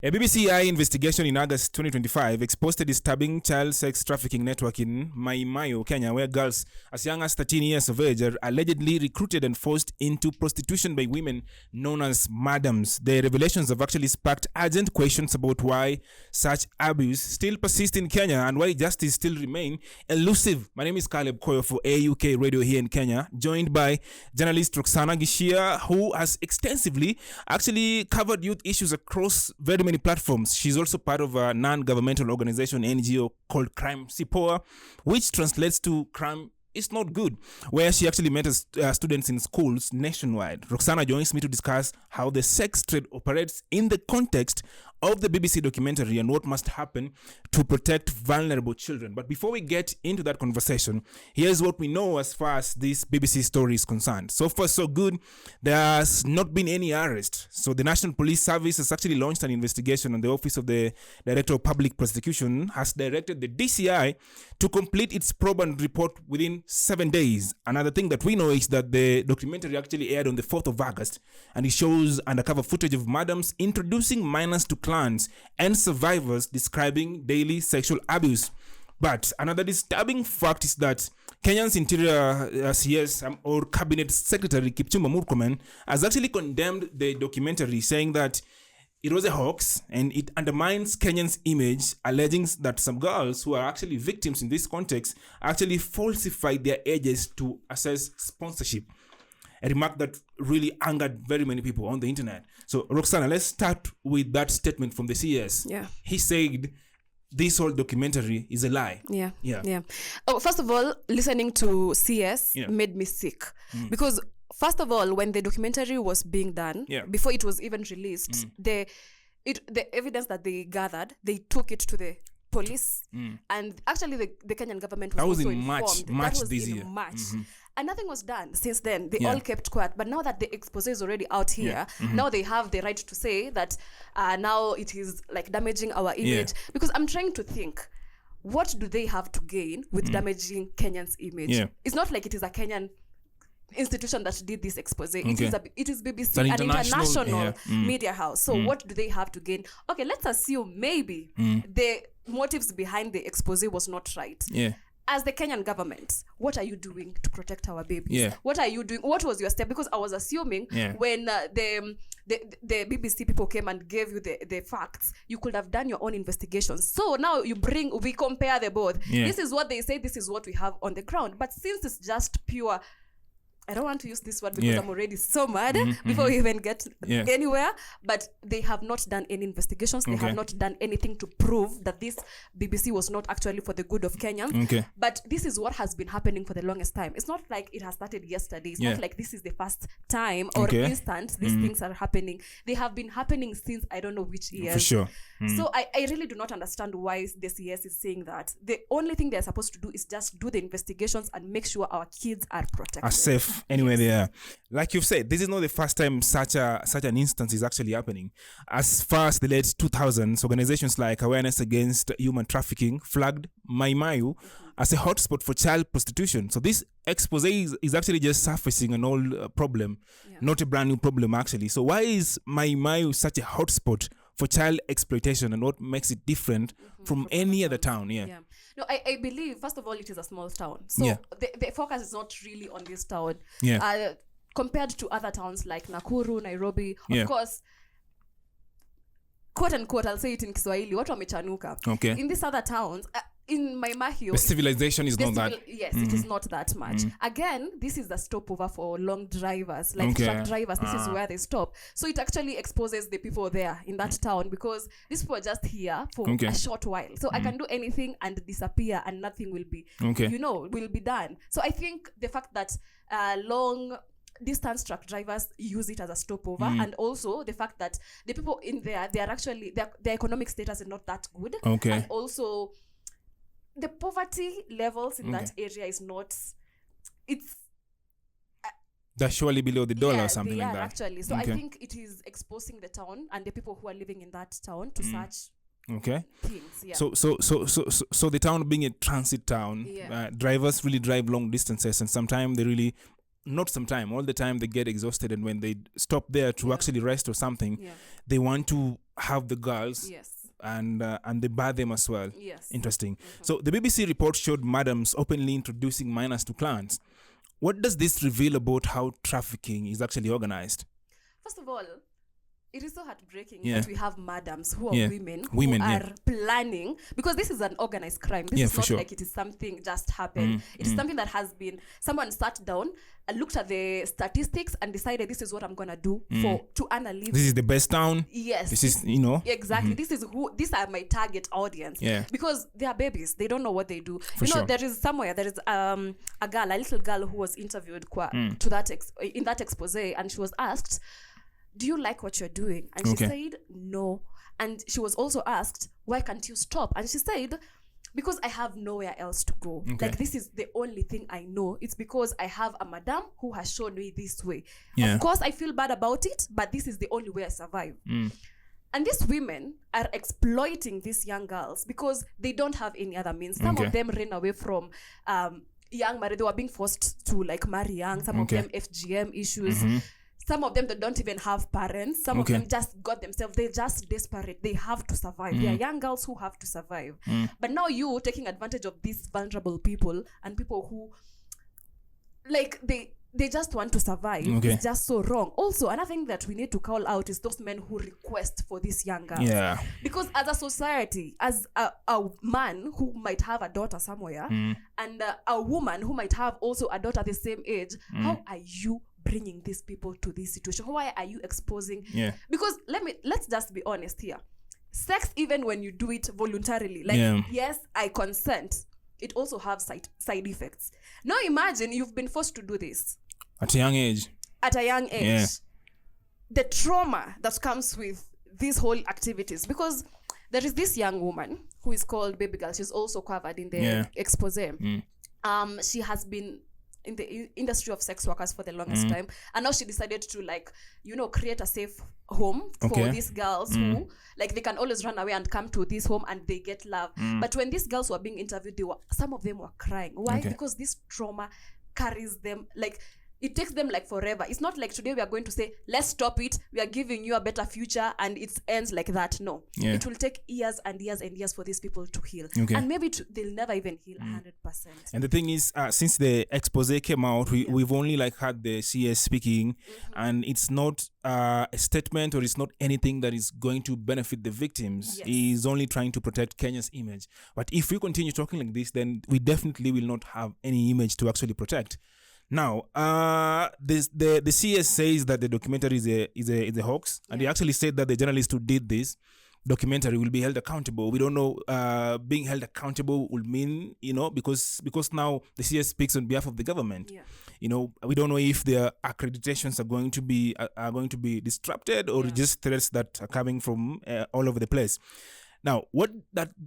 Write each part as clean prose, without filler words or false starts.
A BBCI investigation in August 2025 exposed a disturbing child sex trafficking network in Mai, Kenya, where girls as young as 13 years of age are allegedly recruited and forced into prostitution by women known as madams. The revelations have actually sparked urgent questions about why such abuse still persists in Kenya and why justice still remains elusive. My name is Caleb Koyo for AUK Radio here in Kenya, joined by journalist Roxana Gishia, who has extensively actually covered youth issues across very many platforms. She's also part of a non-governmental organization, NGO, called Crime Sipoa, which translates to Crime Is Not Good, where she actually met students in schools nationwide. Roxana joins me to discuss how the sex trade operates in the context of the BBC documentary and what must happen to protect vulnerable children. But before we get into that conversation, here's what we know as far as this BBC story is concerned. So far, so good. There's not been any arrest. So the National Police Service has actually launched an investigation, and the Office of the Director of Public Prosecution has directed the DCI to complete its probe and report within 7 days. Another thing that we know is that the documentary actually aired on the 4th of August, and it shows undercover footage of madams introducing minors to clans and survivors describing daily sexual abuse. But another disturbing fact is that Kenya's Interior CS or Cabinet Secretary Kipchumba Murkomen has actually condemned the documentary, saying that it was a hoax and it undermines Kenyans' image, alleging that some girls who are actually victims in this context actually falsified their ages to assess sponsorship. A remark that really angered very many people on the internet. So, Roxana, let's start with that statement from the CS. Yeah. He said this whole documentary is a lie. Yeah. Oh, first of all, listening to CS made me sick. Because, first of all, when the documentary was being done, before it was even released, the evidence that they gathered, they took it to the police, and actually the Kenyan government was also informed. March this year. March. And nothing was done since then. They all kept quiet. But now that the expose is already out here, now they have the right to say that now it is like damaging our image. Because I'm trying to think, what do they have to gain with damaging Kenyan's image? It's not like it is a Kenyan institution that did this expose. It is BBC, an international media house. So what do they have to gain? Okay, let's assume maybe the motives behind the expose was not right. As the Kenyan government, what are you doing to protect our babies? What are you doing? What was your step? Because I was assuming when the BBC people came and gave you the facts, you could have done your own investigations. So now we compare the both. This is what they say, this is what we have on the ground. But since it's just pure, I don't want to use this word because I'm already so mad before we even get anywhere. But they have not done any investigations. They have not done anything to prove that this BBC was not actually for the good of Kenyans. But this is what has been happening for the longest time. It's not like it has started yesterday. It's not like this is the first time or instant these things are happening. They have been happening since I don't know which years. For sure. So I really do not understand why the CS is saying that. The only thing they're supposed to do is just do the investigations and make sure our kids are protected. Are safe. Anyway, they are. Like you've said, this is not the first time such an instance is actually happening. As far as the late 2000s, organizations like Awareness Against Human Trafficking flagged Mai as a hotspot for child prostitution. So this expose is actually just surfacing an old problem, not a brand new problem actually. So why is Mai such a hotspot for child exploitation, and what makes it different from any other town? No, I believe, first of all, it is a small town. So the focus is not really on this town. Compared to other towns like Nakuru, Nairobi, of course, quote unquote, I'll say it in Kiswahili, watu wamechanuka. In these other towns, in Maimahio, the civilization is not that. Yes, it is not that much. Again, this is the stopover for long drivers, like truck drivers. This is where they stop. So it actually exposes the people there in that town, because these people are just here for a short while. So I can do anything and disappear, and nothing will be, will be done. So I think the fact that long distance truck drivers use it as a stopover, and also the fact that the people in there, they are actually, their economic status is not that good, and also the poverty levels in that area is not, it's they're surely below the dollar or something like that. Actually. So I think it is exposing the town and the people who are living in that town to such things. So the town being a transit town, drivers really drive long distances, and sometimes they really, not sometime, all the time they get exhausted, and when they stop there to actually rest or something, they want to have the girls. Yes. And they bar them as well. Yes. Interesting. So the BBC report showed madams openly introducing minors to clans. What does this reveal about how trafficking is actually organized? First of all, it is so heartbreaking that we have madams who are women who are planning, because this is an organized crime. This is not like it is something just happened. It is something that has been, someone sat down and looked at the statistics and decided this is what I'm going to do to earn a living. This is the best town. Yes. This is, you know. Exactly. These are my target audience. Yeah. Because they are babies. They don't know what they do. There is a little girl who was interviewed to that in that expose, and she was asked, do you like what you're doing? And she said, no. And she was also asked, why can't you stop? And she said, because I have nowhere else to go. Like, this is the only thing I know. It's because I have a madam who has shown me this way. Of course, I feel bad about it, but this is the only way I survive. And these women are exploiting these young girls because they don't have any other means. Some of them ran away from young marriage. They were being forced to like marry young. Some of them FGM issues. Some of them that don't even have parents. Some of them just got themselves. They're just desperate. They have to survive. They are young girls who have to survive. But now you taking advantage of these vulnerable people and people who, like, they just want to survive. It's just so wrong. Also, another thing that we need to call out is those men who request for these young girls. Yeah. Because as a society, as a man who might have a daughter somewhere and a woman who might have also a daughter the same age, how are you bringing these people to this situation? Why are you exposing? Because let's just be honest here. Sex, even when you do it voluntarily, like yes, I consent, it also has side effects. Now imagine you've been forced to do this at a young age. The trauma that comes with these whole activities, because there is this young woman who is called Baby Girl. She's also covered in the expose. She has been in the industry of sex workers for the longest time, and now she decided to, like, create a safe home for these girls who, like, they can always run away and come to this home and they get love. But when these girls were being interviewed, some of them were crying. Why? Because this trauma carries them, like, it takes them like forever. It's not like today we are going to say, let's stop it, we are giving you a better future, and it ends like that. No. It will take years and years and years for these people to heal. And maybe they'll never even heal 100%. And the thing is, since the expose came out, we've only like had the CS speaking, and it's not a statement, or it's not anything that is going to benefit the victims. He's only trying to protect Kenya's image. But if we continue talking like this, then we definitely will not have any image to actually protect. Now, the CS says that the documentary is a hoax, and they actually said that the journalist who did this documentary will be held accountable. We don't know being held accountable would mean, because now the CS speaks on behalf of the government. We don't know if their accreditations are going to be disrupted, or just threats that are coming from all over the place. Now, what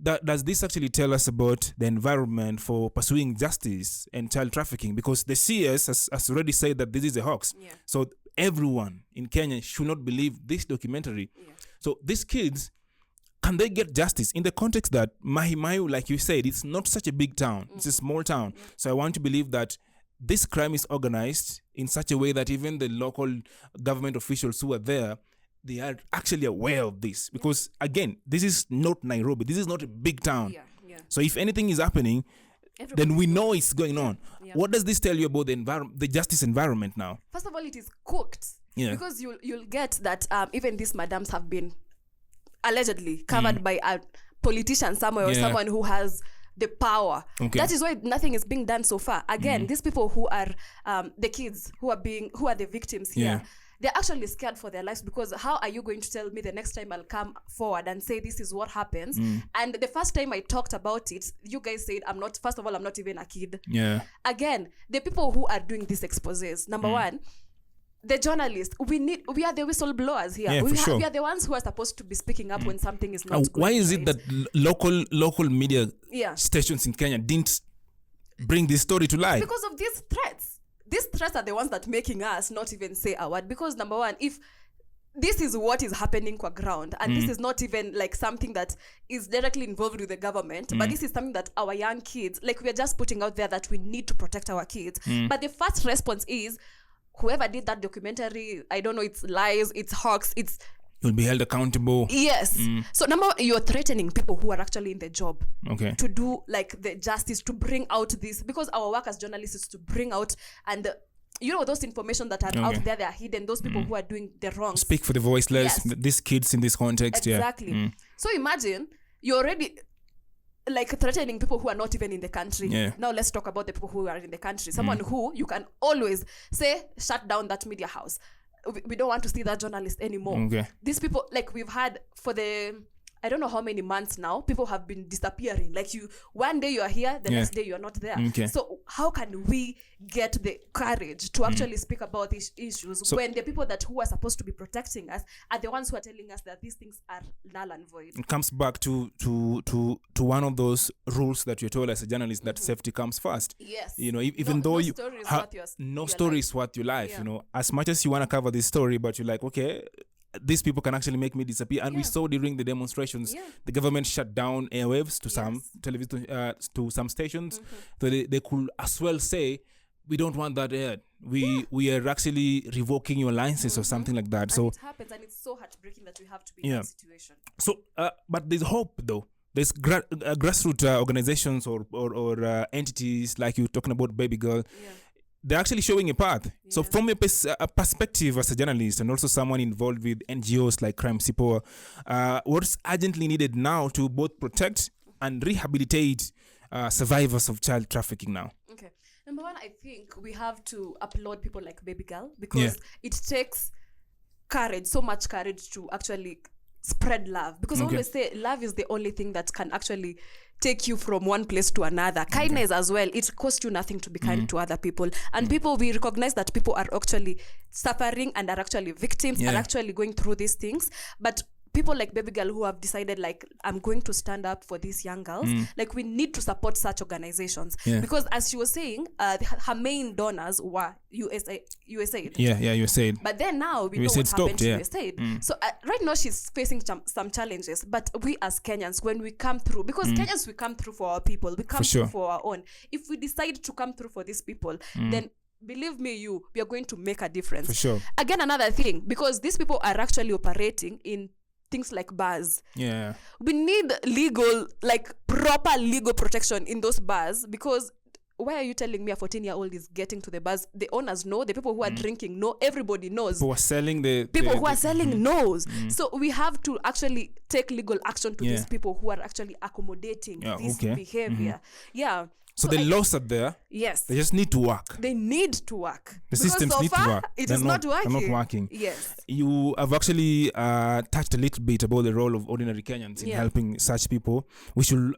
does this actually tell us about the environment for pursuing justice and child trafficking? Because the CS has already said that this is a hoax. So everyone in Kenya should not believe this documentary. So these kids, can they get justice in the context that Mahimayu, like you said, it's not such a big town. It's a small town. So I want to believe that this crime is organized in such a way that even the local government officials who are there, they are actually aware of this, because again, this is not Nairobi. This is not a big town. So if anything is happening, then we know it's going on. What does this tell you about the justice environment now? First of all, it is cooked. Because you'll get that even these madams have been allegedly covered by a politician somewhere, or someone who has the power. That is why nothing is being done so far. Again, these people who are the kids who are the victims here, they're actually scared for their lives, because how are you going to tell me the next time I'll come forward and say this is what happens? And the first time I talked about it, you guys said I'm not even a kid. Again, the people who are doing these exposes, number one, the journalists, we are the whistleblowers here. We are the ones who are supposed to be speaking up when something is not going. Why is it that local media stations in Kenya didn't bring this story to light? Because of these threats. These threats are the ones that making us not even say a word. Because number one, if this is what is happening on ground, and this is not even like something that is directly involved with the government, but this is something that our young kids, like, we are just putting out there that we need to protect our kids. But the first response is, whoever did that documentary, I don't know, it's lies, it's hoax, You'll be held accountable. Yes. So number one, you're threatening people who are actually in the job to do like the justice, to bring out this, because our work as journalists is to bring out and those information that are out there, they are hidden, those people who are doing the wrong. Speak for the voiceless, these kids in this context. Exactly. So imagine you're already like threatening people who are not even in the country. Now let's talk about the people who are in the country. Someone who you can always say, shut down that media house. We don't want to see that journalist anymore. These people, like we've had for the I don't know how many months now, people have been disappearing. Like one day you are here, the next day you are not there. So how can we get the courage to actually speak about these issues when the people who are supposed to be protecting us are the ones who are telling us that these things are null and void? It comes back to one of those rules that you're told as a journalist, that safety comes first. Yes. Even though you no story is worth your life. As much as you want to cover this story, but you're like, okay, these people can actually make me disappear. And we saw during the demonstrations, the government shut down airwaves to some television, to some stations. So they could as well say, we don't want that aired. We are actually revoking your licenses or something like that. And so it happens, and it's so heartbreaking that we have to be in that situation. So, but there's hope though. There's grassroots organizations or entities like you're talking about, Baby Girl. They're actually showing a path. So from a perspective as a journalist and also someone involved with NGOs like Crime Sipoa, what's urgently needed now to both protect and rehabilitate survivors of child trafficking now? Okay. Number one, I think we have to applaud people like Baby Girl, because it takes courage, so much courage to actually spread love. Because I always say love is the only thing that can actually take you from one place to another. Kindness as well. It costs you nothing to be kind to other people. And people, we recognize that people are actually suffering and are actually victims, are actually going through these things. But people like Baby Girl who have decided, like, I'm going to stand up for these young girls, like, we need to support such organizations. Because as she was saying, her main donors were USAID. USAID. But then now we know what happened to USAID. So right now she's facing some challenges. But we as Kenyans, when we come through, because Kenyans, we come through for our people, we come through for our own. If we decide to come through for these people, then believe me, we are going to make a difference. For sure. Again, another thing, because these people are actually operating in things like bars. We need proper legal protection in those bars, because why are you telling me a 14-year-old is getting to the bars? The owners know, the people who are drinking know, everybody knows. People who are selling knows. So we have to actually take legal action to these people who are actually accommodating this behavior. So the laws are there. Yes. They just need to work. They need to work. The systems need to work. It is not working. They're not working. Yes. You have actually touched a little bit about the role of ordinary Kenyans in helping such people. We should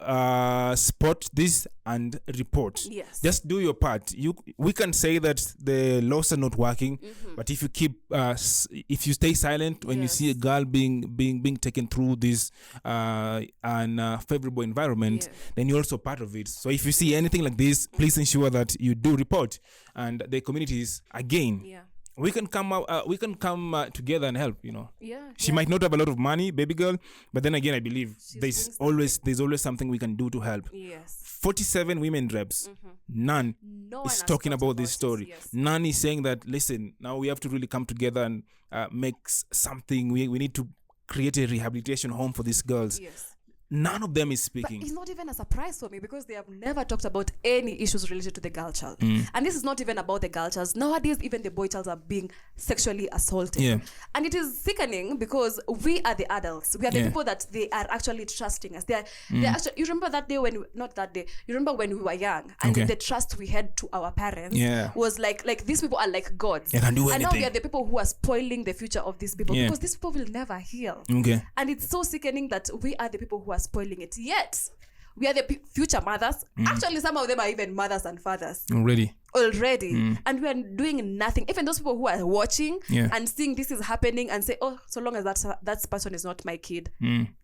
spot this and report. Yes. Just do your part. We can say that the laws are not working, but if you keep, if you stay silent when you see a girl being taken through this unfavorable environment, then you're also part of it. So if you see anything like this, please ensure that you do report, and the communities again. We can come out. We can come together and help. She might not have a lot of money, Baby Girl, but then again, I believe there's always something we can do to help. 47 women reps. None is talking about this story. None is saying that, listen, now we have to really come together and make something. We need to create a rehabilitation home for these girls. None of them is speaking. But it's not even a surprise for me, because they have never talked about any issues related to the girl child. And this is not even about the girl child. Nowadays, even the boy childs are being sexually assaulted. And it is sickening, because we are the adults. We are the people that they are actually trusting us. They're actually, you remember that day you remember when we were young, and the trust we had to our parents was like these people are like gods. They can do anything. And now we are the people who are spoiling the future of these people, because these people will never heal. And it's so sickening that we are the people who are spoiling it. Yet we are the future mothers. Actually, some of them are even mothers and fathers already. And we are doing nothing. Even those people who are watching and seeing this is happening and say, oh, so long as that person is not my kid,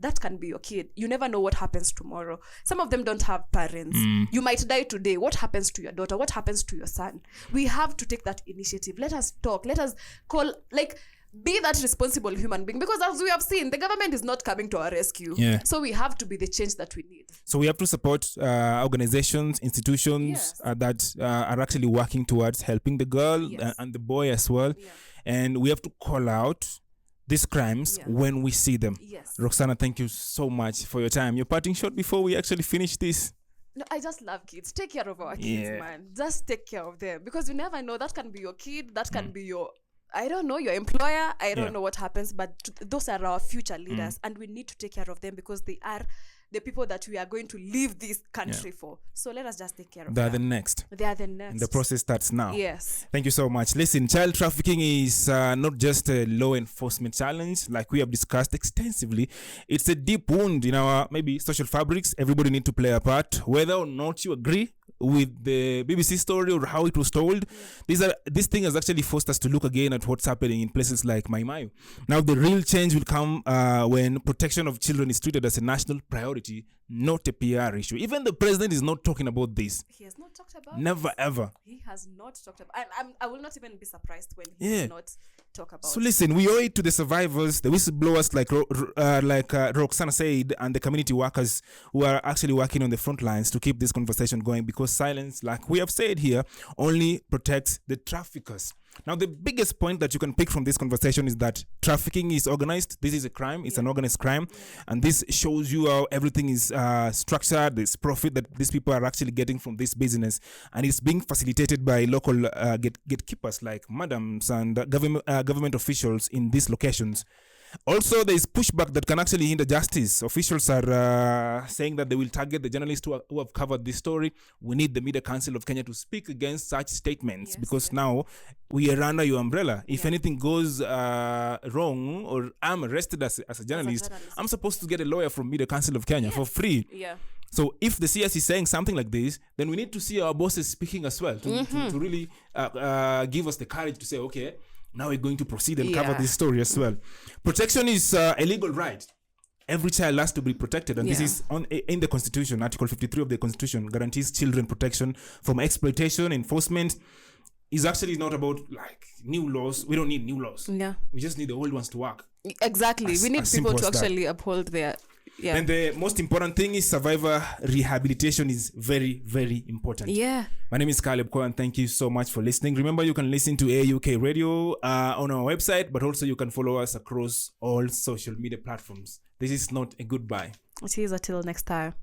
that can be your kid. You never know what happens tomorrow. Some of them don't have parents. You might die today. What happens to your daughter? What happens to your son? We have to take that initiative. Let us talk. Let us call, be that responsible human being, because as we have seen, the government is not coming to our rescue. So we have to be the change that we need. So we have to support organizations, institutions that are actually working towards helping the girl and the boy as well. And we have to call out these crimes when we see them. Yes. Roxana, thank you so much for your time. Your parting shot before we actually finish this. No, I just love kids. Take care of our kids, man. Just take care of them, because you never know. That can be your kid. That can be your, I don't know, your employer. I don't know what happens, but those are our future leaders, and we need to take care of them, because they are the people that we are going to leave this country for. So let us just take care of them. They are the next. They are the next. And the process starts now. Yes. Thank you so much. Listen, child trafficking is not just a law enforcement challenge, like we have discussed extensively. It's a deep wound in our maybe social fabrics. Everybody need to play a part, whether or not you agree with the BBC story or how it was told. This thing has actually forced us to look again at what's happening in places like Mai Mahiu. Now the real change will come when protection of children is treated as a national priority, not a PR issue. Even the president is not talking about this. He has not talked about Never ever. He has not talked about, I will not even be surprised when he does not talk about. So listen, we owe it to the survivors, the whistleblowers, like Roxana said, and the community workers who are actually working on the front lines to keep this conversation going, because silence, like we have said here, only protects the traffickers. Now, the biggest point that you can pick from this conversation is that trafficking is organized. This is a crime. It's an organized crime. And this shows you how everything is structured, this profit that these people are actually getting from this business. And it's being facilitated by local gatekeepers like madams and government officials in these locations. Also, there is pushback that can actually hinder justice. Officials are saying that they will target the journalists who have covered this story. We need the Media Council of Kenya to speak against such statements, because now we are under your umbrella. If anything goes wrong, or I'm arrested as a journalist, I'm supposed to get a lawyer from Media Council of Kenya for free. Yeah. So if the CS is saying something like this, then we need to see our bosses speaking as well to really give us the courage to say, okay, now we're going to proceed and cover this story as well. Protection is a legal right. Every child has to be protected, and this is in the Constitution. Article 53 of the Constitution guarantees children protection from exploitation. Enforcement is actually not about like new laws. We don't need new laws. Yeah, we just need the old ones to work. Exactly. We need people to actually uphold their. Yeah. And the most important thing is survivor rehabilitation is very, very important. Yeah. My name is Caleb Kwa, and thank you so much for listening. Remember, you can listen to AUK Radio on our website, but also you can follow us across all social media platforms. This is not a goodbye. It is until next time.